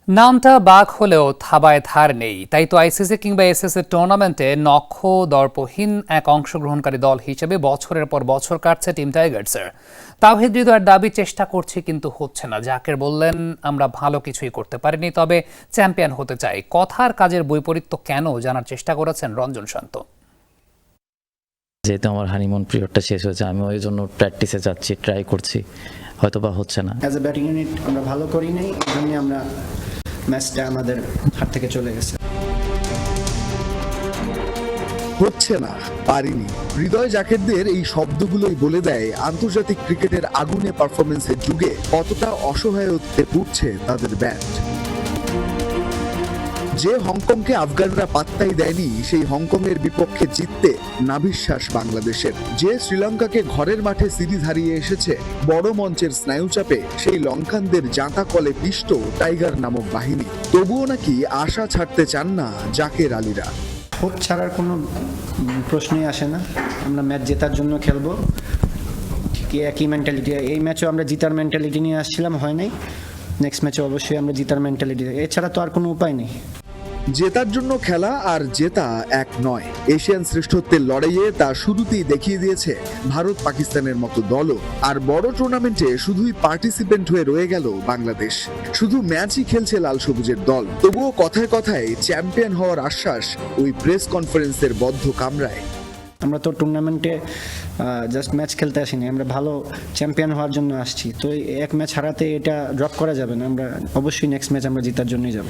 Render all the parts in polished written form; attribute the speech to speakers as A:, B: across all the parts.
A: নামটা বাঘ হলেও থাবায় ধার নেই, তাই তো আইসিসি কিংবা এসএসসি টুর্নামেন্টে দর্পহীন এক অংশগ্রহণকারী দল হিসেবে বছরের পর বছর কাটছে টিম টাইগার্সের। তাওহিদ হৃদয়ের দাবি, চেষ্টা করছি কিন্তু হচ্ছে না। জাকের বললেন, আমরা ভালো কিছুই করতে পারিনি, তবে চ্যাম্পিয়ন হতে চাই। কথার কাজের বৈপরীত্য কেন জানার চেষ্টা করেছেন রঞ্জন শান্ত।
B: যেহেতু আমার হানিমুন পিরিয়ডটা শেষ হয়েছে, আমি ওই জন্য প্র্যাকটিসে যাচ্ছি, ট্রাই করছি, হয়তো বা হচ্ছে না।
C: অ্যাজ এ ব্যাটিং ইউনিট আমরা ভালো করি নাই, এই জন্য আমরা ম্যাচটা আমাদের হাত থেকে চলে গেছে।
D: হচ্ছে না, পারিনি। হৃদয় জাকেরদের এই শব্দগুলোই বলে দেয় আন্তর্জাতিক ক্রিকেটের আগুনে পারফরমেন্সের যুগে কতটা অসহায়ত্বে পড়ছে তাদের ব্যাট। যে হংকংকে আফগানরা পাত্তাই দেয়নি, সেই হংকংয়ের বিপক্ষে জিততে নাভিশ্বাস বাংলাদেশের। যে শ্রীলঙ্কাকে ঘরের মাঠে সিরিজ হারিয়ে এসেছে বড় মঞ্চের স্নায়ুচাপে, সেই লঙ্কানদের জাঁতা কলে পিষ্ট টাইগার নামক বাহিনী। তবুও নাকি আশা ছাড়তে চান না জাকের আলীরা।
C: হোপ ছাড়ার কোনো প্রশ্নই আসে না। আমরা ম্যাচ জেতার জন্য খেলবো, ঠিক একই মেন্টালিটি। এই ম্যাচও আমরা জিতার মেন্টালিটি নিয়ে আসছিলাম, হয় নাই। নেক্সট ম্যাচে অবশ্যই আমরা জিতার মেন্টালিটি, এছাড়া তো আর কোনো উপায় নেই।
D: জেতার জন্য খেলা আর জেতা এক নয়। এশিয়ান শ্রেষ্ঠত্বের লড়াইয়ে তা শুরুতেই দেখিয়ে দিয়েছে ভারত পাকিস্তানের মতো দলও। আর বড় টুর্নামেন্টে শুধুই পার্টিসিপেন্ট হয়ে রয়ে গেল বাংলাদেশ। শুধু ম্যাচই খেলছে লাল সবুজের দল। তবুও কথায় কথায় চ্যাম্পিয়ন হওয়ার আশ্বাস ওই প্রেস কনফারেন্সের বদ্ধ কামরায়।
C: আমরা তো টুর্নামেন্টে জাস্ট ম্যাচ খেলতে আসিনি, আমরা ভালো চ্যাম্পিয়ন হওয়ার জন্য আসছি। তো এক ম্যাচ হারাতে এটা ড্রপ করা যাবে না। আমরা অবশ্যই নেক্সট ম্যাচ আমরা জেতার জন্যই যাব।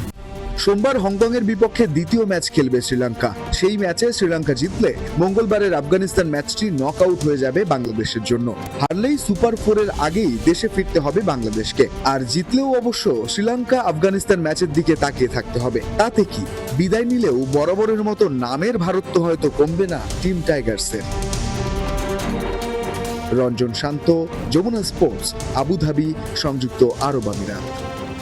D: সোমবার হংকংয়ের বিপক্ষে দ্বিতীয় ম্যাচ খেলবে শ্রীলঙ্কা। সেই ম্যাচে শ্রীলঙ্কা জিতলে মঙ্গলবারের আফগানিস্তান ম্যাচটি নক আউট হয়ে যাবে বাংলাদেশের জন্য। হারলেই সুপার 4-এর আগেই দেশে ফিরতে হবে বাংলাদেশকে। আর জিতলেও অবশ্য শ্রীলঙ্কা আফগানিস্তান ম্যাচের দিকে তাকিয়ে থাকতে হবে। তাতে কি, বিদায় নিলেও বরাবরের মতো নামের ভারত্ব হয়তো কমবে না টিম টাইগার্সের। রঞ্জন শান্ত, যমুনা স্পোর্টস, আবুধাবি, সংযুক্ত আরব আমিরাত।